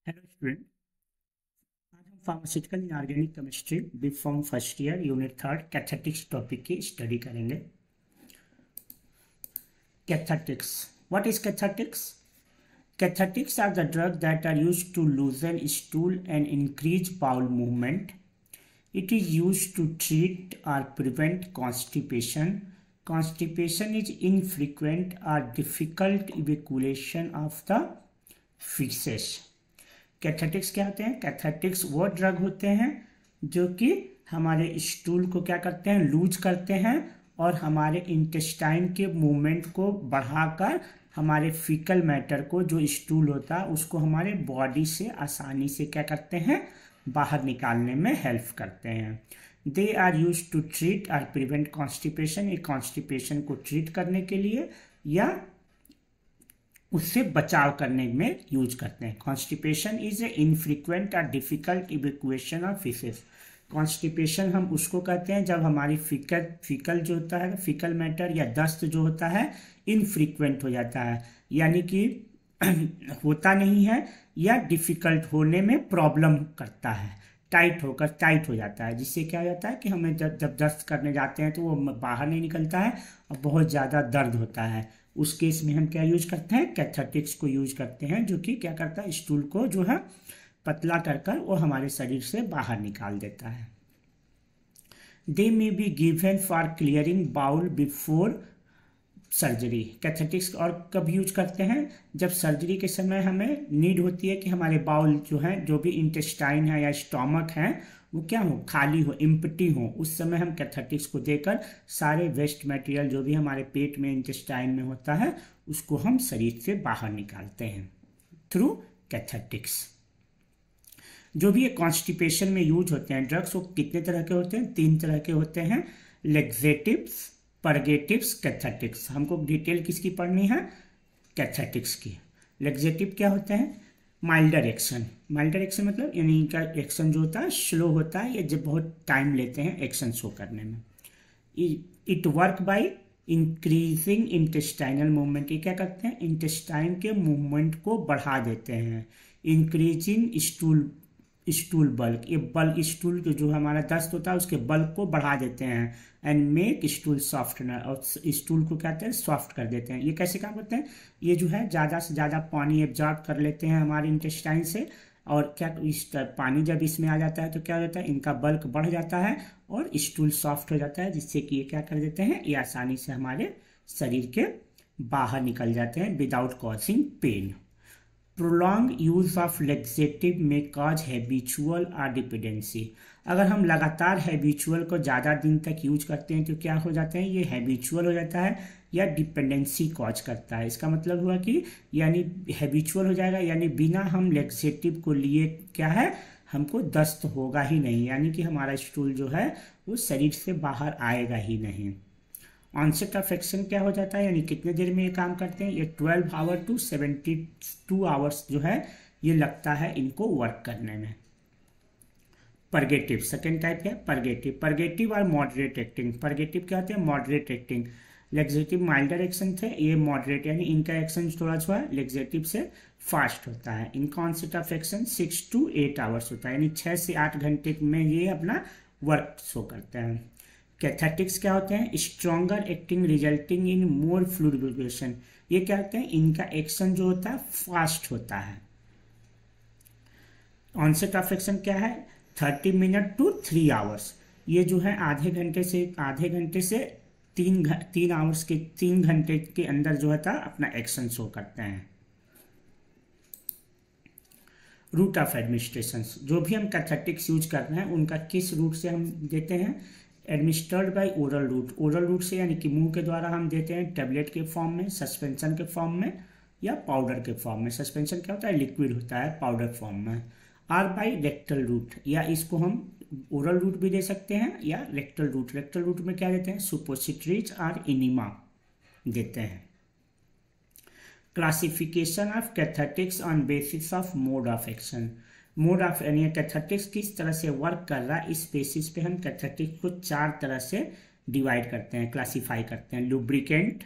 Hello student. आज हम pharmaceutical inorganic chemistry B pharm first year unit third cathartics topic की study करेंगे। Cathartics, what is cathartics? Cathetics are the drugs that are used to loosen stool and increase bowel movement. It is used to treat or prevent constipation. Constipation is infrequent or difficult evacuation of the feces. कैथेटिक्स क्या होते हैं? कैथेटिक्स वो drug होते हैं जो कि हमारे stool को क्या करते हैं, लूज करते हैं और हमारे इंटेस्टाइन के मूवमेंट को बढ़ाकर हमारे फीकल मैटर को, जो स्टूल होता है, उसको हमारे बॉडी से आसानी से क्या करते हैं, बाहर निकालने में हेल्प करते हैं। They are use to treat और प्रिवेंट कॉन्स्टिपेशन, ये कॉन्स्टिपेशन को ट्रीट करने के लिए या उससे बचाव करने में यूज करते हैं। कॉन्स्टिपेशन इज ए इनफ्रीक्वेंट और difficult evacuation of faeces. Constipation हम उसको कहते हैं जब हमारी फीकल जो होता है, फीकल मैटर या दस्त जो होता है, इनफ्रीक्वेंट हो जाता है, यानी कि होता नहीं है या डिफिकल्ट होने में प्रॉब्लम करता है, टाइट हो जाता है, जिससे क्या हो जाता है कि हमें जब दस्त करने जाते हैं तो वो बाहर नहीं निकलता है और बहुत ज़्यादा दर्द होता है। उस केस में हम क्या यूज करते हैं? कैथेटिक्स को यूज करते हैं, जो कि क्या करता है, स्टूल को जो है पतला कर वो हमारे शरीर से बाहर निकाल देता है। They may be given for clearing bowel before surgery. Cathartics और कब यूज करते हैं? जब सर्जरी के समय हमें नीड होती है कि हमारे बाउल जो है, जो भी इंटेस्टाइन है या स्टोमक है, वो क्या हो, खाली हो, इम्पटी हो। उस समय हम कैथेटिक्स को देकर सारे वेस्ट मटेरियल जो भी हमारे पेट में, इंटेस्टाइन में होता है, उसको हम शरीर से बाहर निकालते हैं थ्रू कैथेटिक्स। जो भी ये कॉन्स्टिपेशन में यूज होते हैं ड्रग्स, वो कितने तरह के होते हैं? 3 तरह के होते हैं, लेक्सेटिव्स, परगेटिव्स, कैथेटिक्स। हमको डिटेल किसकी पढ़नी है? कैथेटिक्स की। लेक्सेटिव क्या होते हैं? Milder action. माइल्डर एक्शन मतलब यानी इनका एक्शन जो होता है स्लो होता है, या जब बहुत टाइम लेते हैं एक्शन शो करने में। It work by increasing intestinal movement. ये क्या करते हैं? इंटेस्टाइन के मूवमेंट को बढ़ा देते हैं। इंक्रीजिंग स्टूल बल्क, ये बल्क स्टूल जो हमारा दस्त होता है उसके बल्क को बढ़ा देते हैं। एंड मेक स्टूल सॉफ्टनर, और स्टूल को क्या कहते हैं, सॉफ्ट कर देते हैं। ये कैसे काम करते हैं? ये जो है ज़्यादा से ज़्यादा पानी एब्जॉर्ब कर लेते हैं हमारे इंटेस्टाइन से, और क्या इस पानी जब इसमें आ जाता है तो क्या हो जाता है, इनका बल्क बढ़ जाता है और स्टूल सॉफ्ट हो जाता है, जिससे कि ये क्या कर देते हैं, ये आसानी से हमारे शरीर के बाहर निकल जाते हैं without causing pain. Prolong use of laxative may cause habitual और डिपेंडेंसी। अगर हम लगातार हैबिचुअल को ज़्यादा दिन तक यूज करते हैं तो क्या हो जाते हैं, ये हैबिचुअल हो जाता है या डिपेंडेंसी कॉज करता है। इसका मतलब हुआ कि यानी हैबिचुअल हो जाएगा, यानी बिना हम लेक्सेटिव को लिए क्या है, हमको दस्त होगा ही नहीं, यानी कि हमारा स्टूल जो है वो शरीर से बाहर आएगा ही नहीं। ऑनसेट ऑफ एक्शन क्या हो जाता है, यानी कितने देर में ये काम करते हैं? ये 12 आवर टू 72 आवर्स जो है ये लगता है इनको वर्क करने में। परगेटिव, सेकेंड टाइप क्या है? परगेटिव। परगेटिव और मॉडरेट एक्टिंग। परगेटिव क्या होते हैं? Moderate acting. Laxative milder action थे, ये मॉडरेट, यानी इनका एक्शन थोड़ा सा लेक्सेटिव से फास्ट होता है। इनका onset of action 6 to 8 hours होता है, यानी 6 से 8 घंटे में ये अपना वर्क शो करते हैं। कैथेटिक्स क्या होते हैं? स्ट्रॉन्गर एक्टिंग रिजल्टिंग इन मोर फ्लूइडिफिकेशन। ये क्या होते हैं? इनका एक्शन जो होता है फास्ट होता है। ऑनसेट ऑफ एक्शन क्या है? 30 मिनट टू 3 आवर्स। ये जो है आधे घंटे से 3 घंटे के अंदर जो होता है अपना एक्शन शो करते हैं। रूट ऑफ एडमिनिस्ट्रेशन, जो भी हम कैथेटिक्स यूज कर रहे हैं उनका किस रूट से हम देते हैं? Administered by oral route. Oral route से यानी कि मुंह के द्वारा हम देते हैं, टेबलेट के फॉर्म में, सस्पेंशन के फॉर्म में या पाउडर के फॉर्म में। सस्पेंशन क्या होता है? लिक्विड होता है, पाउडर फॉर्म में। आर बाय रेक्टल रूट, या इसको हम ओरल रूट भी दे सकते हैं या रेक्टल रूट। रेक्टल रूट में क्या देते हैं? सुपोसिटरीज और इनिमा देते हैं। Classification of cathartics on basis of mode of action. Mode of यानी कैथेटिक्स किस तरह से वर्क कर रहा है, इस बेसिस पे हम कैथेटिक्स को 4 तरह से डिवाइड करते हैं, क्लासिफाई करते हैं। Lubricant,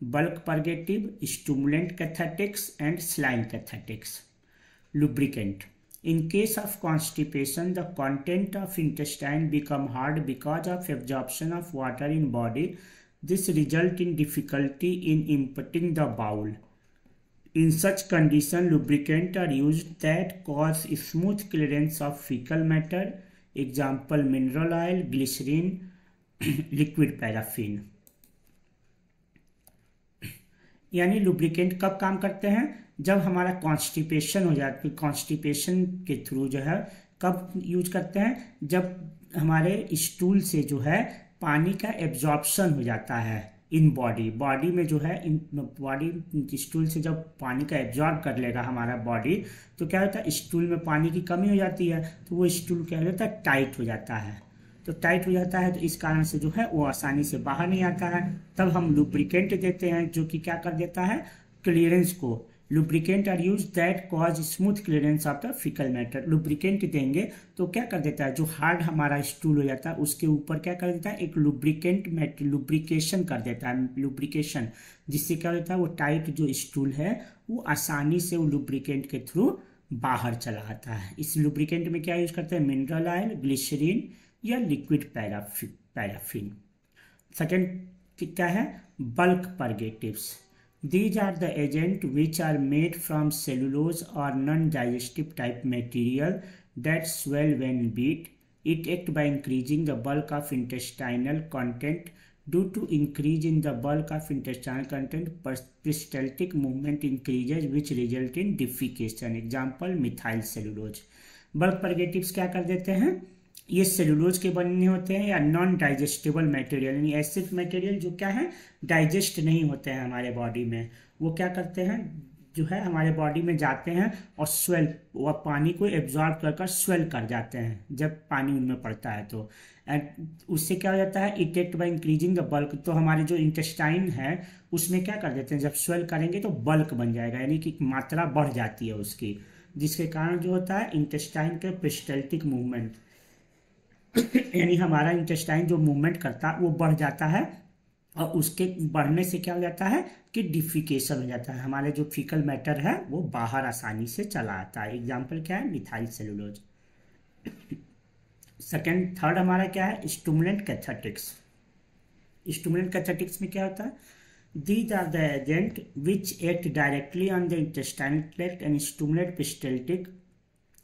bulk purgative, stimulant cathartics and saline cathartics. lubricant. In case of constipation, the content of intestine become hard because of absorption of water in body. This result in difficulty in emptying the bowel. In such condition, lubricants are used that cause smooth clearance of fecal matter. Example: mineral oil, glycerin, liquid paraffin. यानी lubricant कब काम करते हैं? जब हमारा constipation हो जाता है। कॉन्स्टिपेशन के थ्रू जो है कब यूज करते हैं? जब हमारे स्टूल से जो है पानी का एब्जॉर्प्शन हो जाता है इन बॉडी में जो है इन बॉडी स्टूल से जब पानी का एब्जॉर्ब कर लेगा हमारा बॉडी, तो क्या होता है, स्टूल में पानी की कमी हो जाती है, तो वो स्टूल क्या हो जाता है, टाइट हो जाता है। तो टाइट हो जाता है तो इस कारण से जो है वो आसानी से बाहर नहीं आता है। तब हम लुब्रिकेंट देते हैं जो कि क्या कर देता है, क्लियरेंस को। Lubricant are use that cause smooth clearance of the faecal matter. Lubricant देंगे तो क्या कर देता है, जो हार्ड हमारा स्टूल हो जाता है उसके ऊपर क्या कर देता है, एक लुब्रिकेंट लुब्रिकेशन कर देता है, लुब्रिकेशन, जिससे क्या होता है वो टाइट जो स्टूल है वो आसानी से वो लुब्रिकेंट के थ्रू बाहर चला आता है। इस लुब्रिकेंट में क्या यूज करते हैं, मिनरल ऑयल, ग्लिसरीन या लिक्विड पैराफिन। सेकेंड क्या है, bulk purgatives. These are the agents which are made from cellulose or non-digestive type material that swell when beat. It acts by increasing the bulk of intestinal content. Due to increase in the bulk of intestinal content, peristaltic movement increases which result in defecation. Example: methyl cellulose. Bulk purgatives क्या कर देते हैं, ये cellulose के बनने होते हैं या नॉन डाइजेस्टेबल मटेरियल, यानी ऐसे मटेरियल जो क्या है डाइजेस्ट नहीं होते हैं हमारे बॉडी में, वो क्या करते हैं जो है हमारे बॉडी में जाते हैं और स्वेल, वो पानी को एब्जॉर्ब कर स्वेल कर जाते हैं जब पानी उनमें पड़ता है। तो उससे क्या हो जाता है, it act by increasing the bulk. तो हमारे जो इंटेस्टाइन है उसमें क्या कर देते हैं, जब स्वेल करेंगे तो बल्क बन जाएगा, यानी कि मात्रा बढ़ जाती है उसकी, जिसके कारण जो होता है इंटेस्टाइन के पेरिस्टाल्टिक मूवमेंट, यानी हमारा इंटेस्टाइन जो मूवमेंट करता है वो बढ़ जाता है, और उसके बढ़ने से क्या हो जाता है कि डिफिकेशन हो जाता है, हमारे जो फीकल मैटर है वो बाहर आसानी से चला आता है। एग्जाम्पल क्या है, मिथाइल सेलुलोज। थर्ड हमारा क्या है, स्टिमुलेंट कैथेटिक्स। स्टिमुलेंट कैथेटिक्स में क्या होता है, these are the agent which act directly on the intestinal tract and stimulate peristaltic.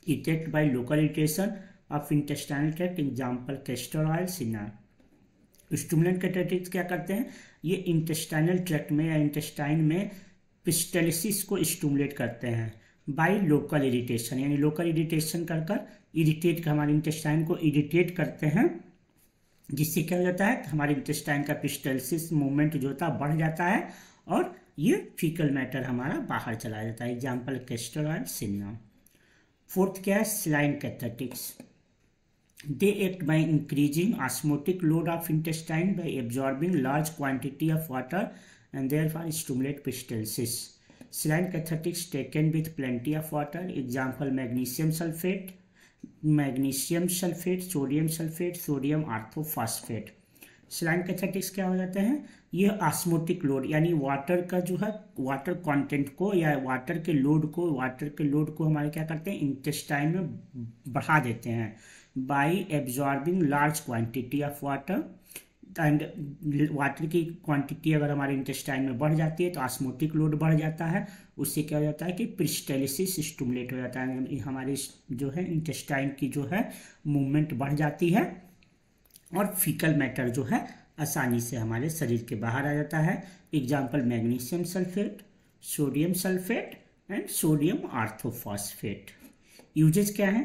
It act by local irritation of intestinal tract. Example: castor oil, cinnamon. Stimulant cathartics क्या करते हैं, ये इंटेस्टाइनल ट्रैक्ट में या इंटेस्टाइन में peristalsis को stimulate करते हैं बाय लोकल इरिटेशन, यानी लोकल इरिटेशन कर इरिटेट, हमारे इंटेस्टाइन को इरिटेट करते हैं, जिससे क्या हो जाता है हमारे इंटेस्टाइन का पेरिस्टालिसिस मूवमेंट जो होता है बढ़ जाता है और ये फीकल मैटर हमारा बाहर चला जाता है। Example: castor oil, सिन्नामन। फोर्थ क्या है, saline कैथेटिक्स। They act by increasing osmotic load of intestine by absorbing large quantity of water and therefore stimulate peristalsis. Saline cathetics taken with plenty of water. Example: magnesium sulfate, sodium sulfate, sodium orthophosphate. Saline cathartics क्या हो जाते हैं, ये osmotic load, यानी water का जो है water content को या वाटर के लोड को हमारे क्या करते हैं, इंटेस्टाइन में बढ़ा देते हैं bye absorbing large quantity of water. And water की क्वांटिटी अगर हमारे इंटेस्टाइन में बढ़ जाती है तो ऑस्मोटिक लोड बढ़ जाता है, उससे क्या हो जाता है कि पेरिस्टालिसिस स्टिमुलेट हो जाता है, हमारे जो है इंटेस्टाइन की जो है मूवमेंट बढ़ जाती है और फीकल मैटर जो है आसानी से हमारे शरीर के बाहर आ जाता है। Example: magnesium sulphate, sodium sulphate and sodium orthophosphate. Uses क्या है,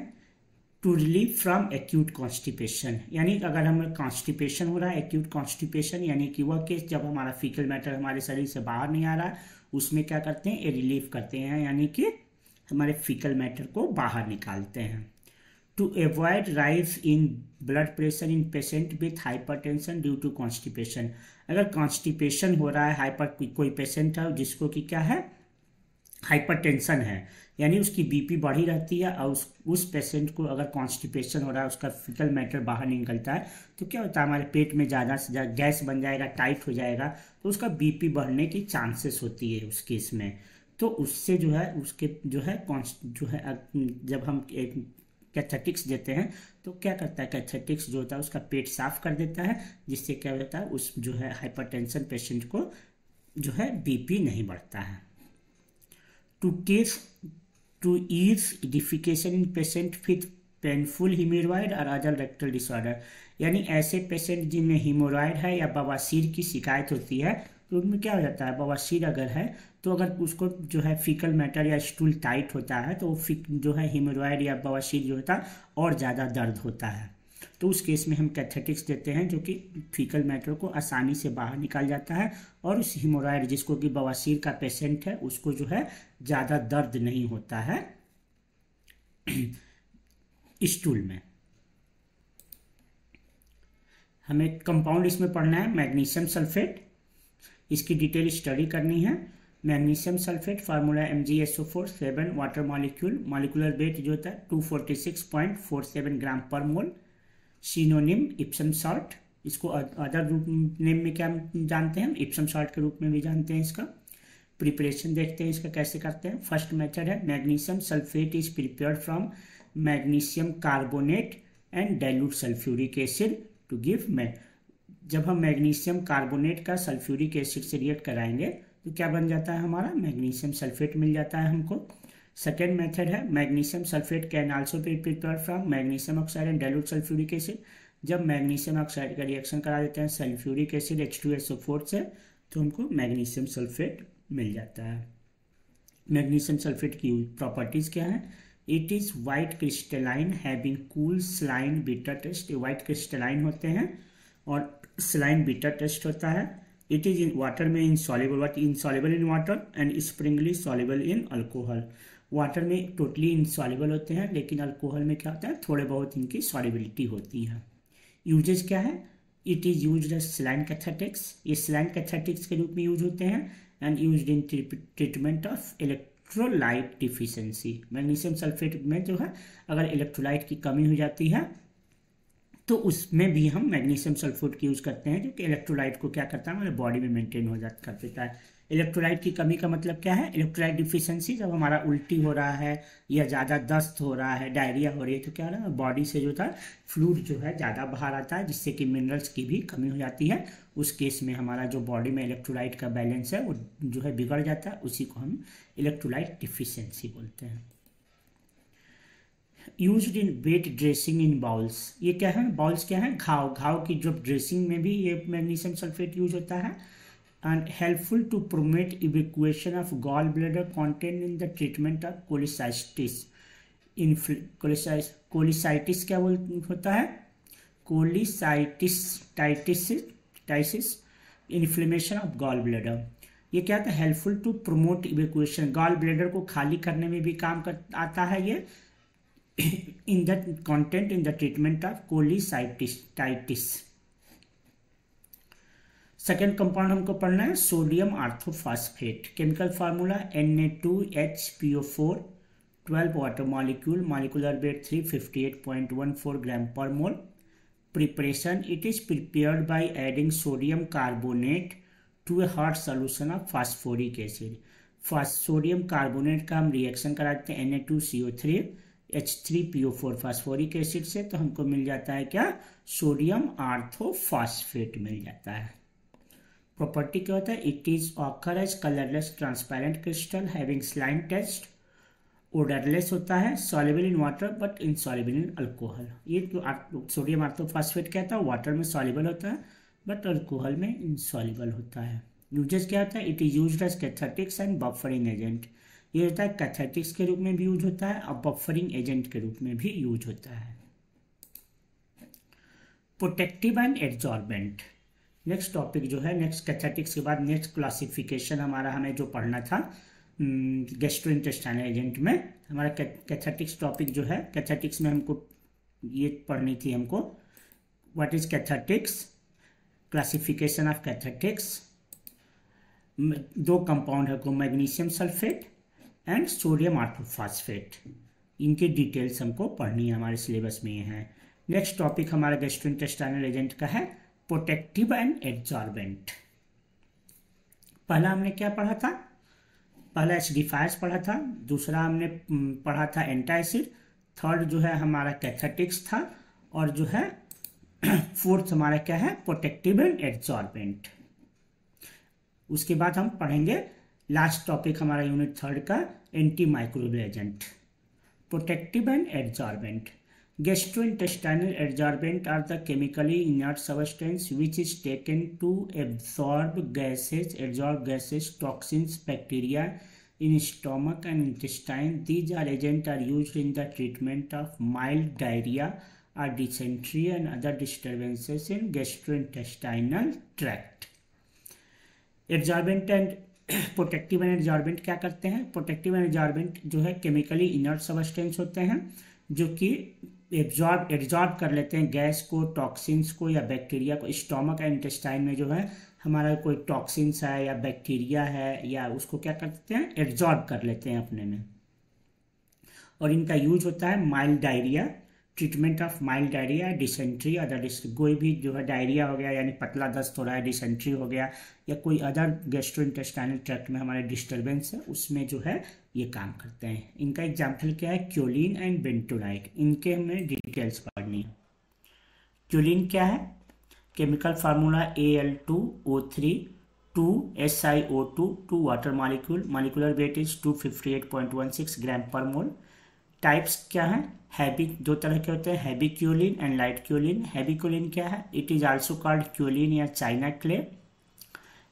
to relieve from acute constipation, यानी अगर हमें कॉन्स्टिपेशन हो रहा है, एक्यूट कॉन्स्टिपेशन यानी कि वह केस जब हमारा फीकल मैटर हमारे शरीर से बाहर नहीं आ रहा है, उसमें क्या करते हैं, रिलीव करते हैं, यानी कि हमारे फीकल मैटर को बाहर निकालते हैं। To avoid rise in blood pressure in patient with hypertension due to constipation. अगर कॉन्स्टिपेशन हो रहा है, कोई पेशेंट है जिसको कि क्या है, हाइपरटेंशन है, यानी उसकी बीपी बढ़ी रहती है, और उस पेशेंट को अगर कॉन्स्टिपेशन हो रहा है, उसका फीकल मैटर बाहर निकलता है, तो क्या होता है हमारे पेट में ज़्यादा से ज़्यादा गैस बन जाएगा, टाइट हो जाएगा, तो उसका बीपी बढ़ने की चांसेस होती है उस केस में। तो उससे जो है उसके जो है जब हम एक कैथेटिक्स देते हैं तो क्या करता है, कैथेटिक्स जो होता है उसका पेट साफ कर देता है, जिससे क्या होता है उस जो है हाइपरटेंशन पेशेंट को जो है बीपी नहीं बढ़ता है। To ease defecation in patient with painful haemorrhoid और अदर रेक्टल डिसऑर्डर, यानी ऐसे पेशेंट जिनमें हीमोरॉइड है या बवासीर की शिकायत होती है, तो उनमें क्या हो जाता है, बवासीर अगर है तो अगर उसको जो है फीकल मैटर या स्टूल टाइट होता है तो जो है हीमोरॉइड या बवासीर जो होता है और ज़्यादा दर्द होता है, तो उस केस में हम कैथेटिक्स देते हैं जो कि फीकल मैटर को आसानी से बाहर निकाल जाता है और उस हीमोरॉइड जिसको कि बवासीर का पेशेंट है उसको जो है ज़्यादा दर्द नहीं होता है स्टूल में। हमें कंपाउंड इसमें पढ़ना है मैग्नीशियम सल्फेट, इसकी डिटेल स्टडी करनी है। Magnesium sulphate formula MgSO4 7 water molecular wait जो होता है 246.47 ग्राम पर मोल। सिनोनिम इप्सम सॉल्ट, इसको अदर रूप नेम में क्या जानते हैं, इप्सम सॉल्ट के रूप में भी जानते हैं। इसका प्रिपरेशन देखते हैं इसका कैसे करते हैं। फर्स्ट मेथड है magnesium sulphate is prepared from magnesium carbonate and dilute sulphuric acid to give जब हम मैग्नीशियम कार्बोनेट का सल्फ्यूरिक एसिड से रिएक्ट कराएंगे तो क्या बन जाता है, हमारा मैग्नीशियम सल्फेट मिल जाता है हमको। सेकेंड मेथड है magnesium sulphate can also be prepared from magnesium oxide and dilute sulphuric acid. जब मैग्नीशियम ऑक्साइड का रिएक्शन करा देते हैं सल्फ्यूरिक एसिड H2SO4 से तो हमको मैग्नीशियम सल्फेट मिल जाता है। मैग्नीशियम सल्फेट की प्रॉपर्टीज क्या है, it is white crystalline having cool saline bitter taste, ये वाइट क्रिस्टलाइन होते हैं और स्लाइन बीटा टेस्ट होता है। इट इज इन वाटर में insoluble in water and sparingly soluble in alcohol. Water में टोटली इनसॉल्युबल होते हैं लेकिन अल्कोहल में क्या होता है, थोड़े बहुत इनकी सॉल्युबिलिटी होती है। यूजेज क्या है, it is used as saline cathartics, ये सलाइन कैथेटिक्स के रूप में यूज होते हैं and used in treatment of electrolyte deficiency. Magnesium sulphate में जो है अगर इलेक्ट्रोलाइट की कमी हो जाती है तो उसमें भी हम मैग्नीशियम सल्फेट की यूज करते हैं, जो कि इलेक्ट्रोलाइट को क्या करता है हमारे बॉडी में मेंटेन हो जाता कर देता है। इलेक्ट्रोलाइट की कमी का मतलब क्या है, इलेक्ट्रोलाइट डिफिशिएंसी जब हमारा उल्टी हो रहा है या ज़्यादा दस्त हो रहा है, डायरिया हो रही है, तो क्या हो रहा है बॉडी से जो था फ्लूइड जो है ज़्यादा बाहर आता है, जिससे कि मिनरल्स की भी कमी हो जाती है। उस केस में हमारा जो बॉडी में इलेक्ट्रोलाइट का बैलेंस है वो जो है बिगड़ जाता है, उसी को हम इलेक्ट्रोलाइट डिफिशिएंसी बोलते हैं। Used in wet dressing in bowls, ये क्या है, बाउल्स क्या है, घाव की जो ड्रेसिंग में भी ये मैग्नीशियम सल्फेट यूज होता है। And helpful to promote evacuation of gall bladder content in the treatment of cholecystitis. Cholecystitis क्या होता है, cholecystitis inflammation of gall bladder. ये क्या होता है, helpful to promote evacuation, gall bladder को खाली करने में भी काम आता है ये in the content in the treatment of cholecystitis। Second compound हमको पढ़ना है sodium orthophosphate. Chemical formula Na2HPO4 12 water molecular weight 358.14 gram per mole. Preparation, it is prepared by adding sodium carbonate to a hot solution of phosphoric acid. Sodium carbonate का हम reaction कराते हैं Na2CO3 H3PO4 phosphoric acid से, तो हमको मिल जाता है क्या, सोडियम आर्थोफॉस्फेट मिल जाता है। प्रॉपर्टी क्या होता है, it is occur as colourless transparent crystal having saline taste, odourless होता है, soluble in water but insoluble in alcohol. ये जो सोडियम आर्थोफॉस्फेट क्या होता है, वाटर में सॉल्युबल होता है बट अल्कोहल में इनसॉल्युबल होता है। यूजेस क्या होता है, it is used as cathartics and buffering agent, ये होता है कैथेटिक्स के रूप में भी यूज होता है और बफरिंग एजेंट के रूप में भी यूज होता है। Protective and adsorbent, next topic जो है, नेक्स्ट कैथेटिक्स के बाद नेक्स्ट क्लासिफिकेशन हमें जो पढ़ना था गैस्ट्रोइंटेस्टाइनल एजेंट में, हमारा कैथेटिक्स टॉपिक जो है, कैथेटिक्स में हमको ये पढ़नी थी हमको, व्हाट इज कैथेटिक्स, क्लासिफिकेशन ऑफ कैथेटिक्स। दो कंपाउंड है को magnesium sulphate and sodium orthophosphate, इनकी डिटेल्स हमको पढ़नी है, हमारे सिलेबस में ये है। नेक्स्ट टॉपिक हमारा गैस्ट्रोइंटेस्टाइनल एजेंट का है प्रोटेक्टिव एंड एड्जॉर्बेंट। पहला हमने क्या पढ़ा था, पहला एसिडिफायर्स पढ़ा था, दूसरा हमने पढ़ा था एंटासिड, थर्ड जो है हमारा कैथेटिक्स था, और जो है फोर्थ हमारा क्या है, प्रोटेक्टिव एंड एड्सॉर्बेंट। उसके बाद हम पढ़ेंगे लास्ट टॉपिक हमारा यूनिट थर्ड का, anti microbial agent. Protective and adsorbent. Gastrointestinal adsorbent are the chemically inert substance which is taken to absorb gases, toxins, bacteria in stomach and intestine. These agents are used in the treatment of mild diarrhea or dysentery and other disturbances in gastrointestinal tract. Adsorbent and protective and adsorbent क्या करते हैं? Protective and adsorbent जो है chemically inert substance होते हैं जो कि absorb कर लेते हैं गैस को, टॉक्सिन्स को या बैक्टीरिया को। स्टोमक एंड इंटेस्टाइन में जो है हमारा कोई टॉक्सिन्स है या बैक्टीरिया है या उसको क्या करते हैं, एब्जॉर्ब कर लेते हैं अपने में। और इनका यूज होता है mild diarrhoea, treatment of mild diarrhoea, dysentery, other कोई भी जो है डायरिया हो गया यानी पतला दस्त हो रहा है, डिसेंट्री हो गया, या कोई अदर गैस्ट्रोइंटेस्टाइनल ट्रैक्ट में हमारे डिस्टर्बेंस है, उसमें जो है ये काम करते हैं। इनका एग्जाम्पल क्या है, क्योलिन एंड बेंटोनाइट। इनके हमें डिटेल्स पढ़नी है। क्योलिन क्या है? Chemical formula Al2O3 2SiO2 2 water molecule, molecular weight is 258.16 gram per mole. Types क्या है? हैवी, दो तरह के होते हैं, heavy kaolin and light kaolin. Heavy kaolin क्या है? It is also called kaolin या China clay,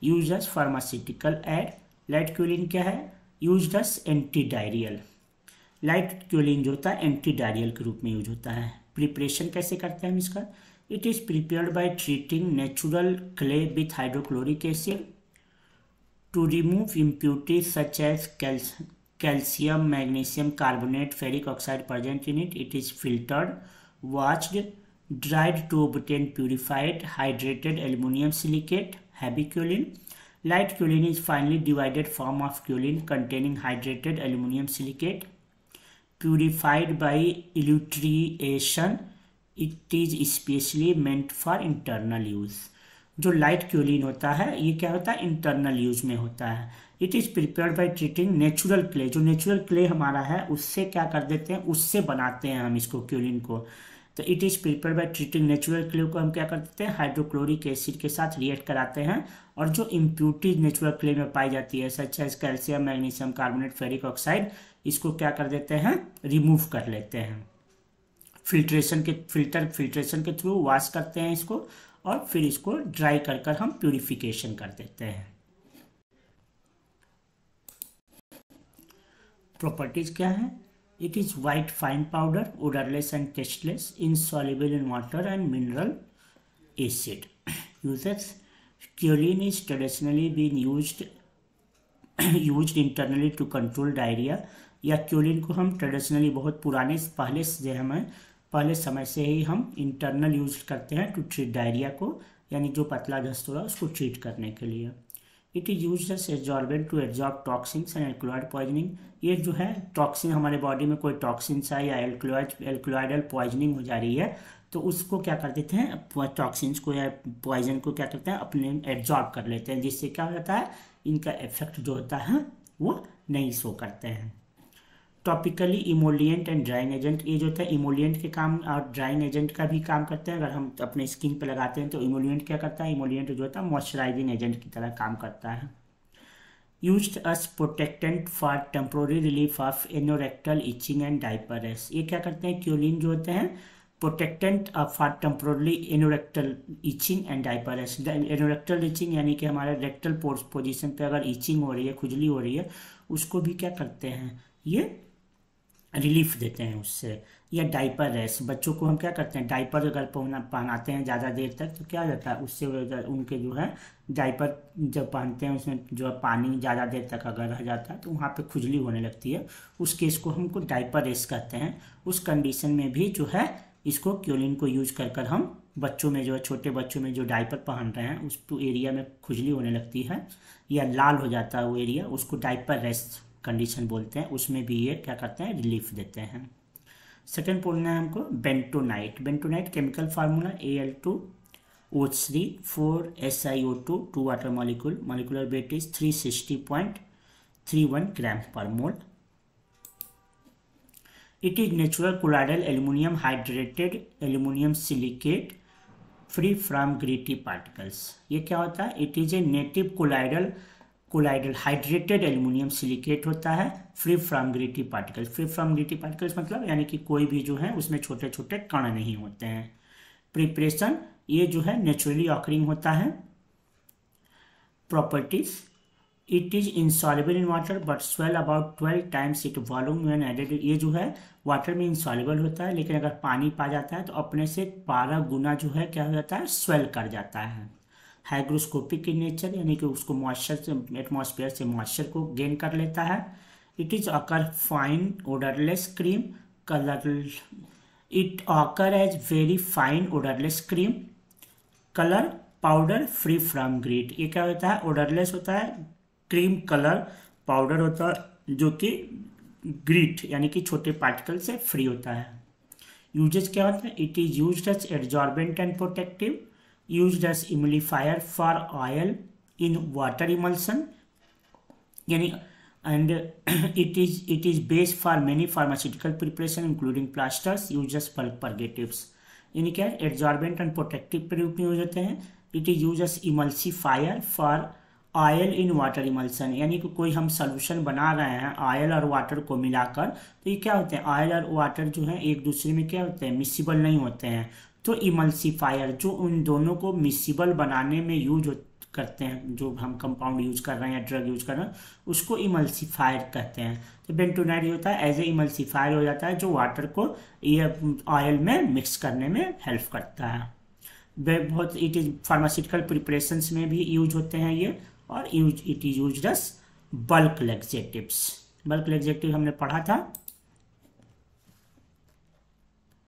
used as pharmaceutical aid. Light kaolin क्या है? Used as anti diarrhoeal. Light kaolin जो होता है एंटी डायरियल के रूप में यूज होता है। प्रिपरेशन कैसे करते हैं हम इसका? It is prepared by treating natural clay with hydrochloric acid to remove impurities such as calcium, magnesium carbonate, ferric oxide present in it. It is filtered, washed, dried to obtain purified, hydrated aluminum silicate, heavy kaolin. Light kaolin is finely divided form of kaolin containing hydrated aluminum silicate, purified by elutriation. It is especially meant for internal use. जो light क्योलिन होता है ये क्या होता है, internal use में होता है। It is prepared by treating natural clay, जो नेचुरल क्ले हमारा है उससे क्या कर देते हैं, उससे बनाते हैं हम इसको क्योलिन को। तो it is prepared by treating natural clay को हम क्या कर देते हैं, हाइड्रोक्लोरिक एसिड के साथ रिएक्ट कराते हैं, और जो इम्प्यूरिटीज नेचुरल क्ले में पाई जाती है such as calcium, magnesium carbonate, ferric oxide, इसको क्या कर देते हैं, रिमूव कर लेते हैं। फिल्ट्रेशन के थ्रू वॉश करते हैं इसको, और फिर इसको ड्राई कर हम प्यूरिफिकेशन कर देते हैं। प्रॉपर्टीज क्या है? It is white fine powder, odourless and tasteless, insoluble in water and mineral acid. Uses: kaolin is traditionally been used internally to control diarrhoea, या क्योलिन को हम ट्रेडिशनली बहुत पहले समय से ही हम इंटरनल यूज करते हैं टू ट्रीट डायरिया को, यानी जो पतला दस्त हो रहा है उसको ट्रीट करने के लिए। It is used as adsorbent to absorb toxins and alkaloid poisoning. ये जो है टॉक्सिन, हमारे बॉडी में कोई टॉक्सिन्स है या एल्कलॉइडल पॉइजनिंग हो जा रही है तो उसको क्या कर देते हैं, टॉक्सिन्स को या पॉइजन को क्या करते हैं, अपने एब्जॉर्ब कर लेते हैं, जिससे क्या होता है, इनका इफेक्ट जो होता है वो नहीं शो करते हैं। Topically emollient and drying agent, ये जो होता है इमोलिएंट के काम और ड्राइंग एजेंट का भी काम करते हैं। अगर हम अपने स्किन पे लगाते हैं तो इमोलिएंट क्या करता है, इमोलिएंट जो होता है मॉइस्चराइजिंग एजेंट की तरह काम करता है। Used as protectant for temporary relief of anorectal itching and diaper rash. ये क्या करते हैं, क्योलिन जो होते हैं protectant for temporarily anorectal itching and diaper rash. Anorectal itching यानी कि हमारे रेक्टल पोजिशन पे अगर इचिंग हो रही है, खुजली हो रही है, उसको भी क्या करते हैं, ये रिलीफ देते हैं उससे। या डाइपर रैश, बच्चों को हम क्या करते हैं, डाइपर अगर पहनाते हैं ज़्यादा देर तक तो क्या होता है, उससे उनके जो है डाइपर जब पहनते हैं उसमें जो है पानी ज़्यादा देर तक अगर रह जाता है तो वहाँ पे खुजली होने लगती है, उस केस को हमको डाइपर रैश कहते हैं। उस कंडीशन में भी जो है इसको क्योलिन को यूज कर हम बच्चों में जो है, छोटे बच्चों में जो डाइपर पहन रहे हैं उस एरिया में खुजली होने लगती है या लाल हो जाता है वो एरिया, उसको डाइपर रैश कंडीशन बोलते हैं, उसमें भी ये क्या करते हैं, रिलीफ देते हैं। सेकेंड पढ़ना है हमको bentonite. Bentonite chemical formula Al2O3 4SiO2 2 water molecule, molecular weight is 360.0 31 grams per mole. It is natural colloidal aluminum hydrated aluminum silicate free from gritty particles. ये क्या होता है? It is a native colloidal hydrated aluminum silicate होता है, free from gritty particles. Free from gritty particles मतलब यानी कि कोई भी जो है उसमें छोटे छोटे कण नहीं होते हैं. प्रिपरेशन, ये जो है नेचुरली ऑकरिंग होता है. Properties, it is insoluble in water but swell about 12 times it volume when added. ये जो है वाटर में इंसॉल्युबल होता है, लेकिन अगर पानी पा जाता है तो अपने से 12 गुना जो है क्या हो जाता है? स्वेल कर जाता है. हाइग्रोस्कोपिक इन नेचर, यानी कि उसको मॉइस्चर से, एटमॉस्फेयर से मॉइस्चर को गेन कर लेता है. It is occur fine odourless cream colour. It occur as very fine odourless cream colour powder free from grit. ये क्या होता है? ओडरलेस होता है, क्रीम कलर पाउडर होता है जो कि ग्रीट यानी कि छोटे पार्टिकल से फ्री होता है. यूजेस क्या होता है? It is used as absorbent and protective, used as emulsifier for oil in water emulsion, यानी and it is based for many pharmaceutical preparation including plasters used as purgatives. यानी क्या है? एब्जॉर्बेंट एंड प्रोटेक्टिव के रूप में use होते हैं. It is use S emulsifier for oil in water emulsion, यानी कि कोई हम सोल्यूशन बना रहे हैं ऑयल और वाटर को मिलाकर, तो ये क्या होते हैं? ऑयल और वाटर जो है एक दूसरे में क्या होते हैं? मिसिबल नहीं होते हैं. तो इमल्सिफायर जो उन दोनों को मिसिबल बनाने में यूज करते हैं, जो हम कंपाउंड यूज कर रहे हैं या ड्रग यूज कर रहे हैं, उसको इमल्सिफायर कहते हैं. तो बेंटोनाइट होता है एज ए इमल्सिफायर हो जाता है, जो वाटर को ये ऑयल में मिक्स करने में हेल्प करता है. बहुत इट इज फार्मास्यूटिकल प्रिपरेशंस में भी यूज होते हैं ये. और it is used as bulk laxatives. Bulk laxative हमने पढ़ा था.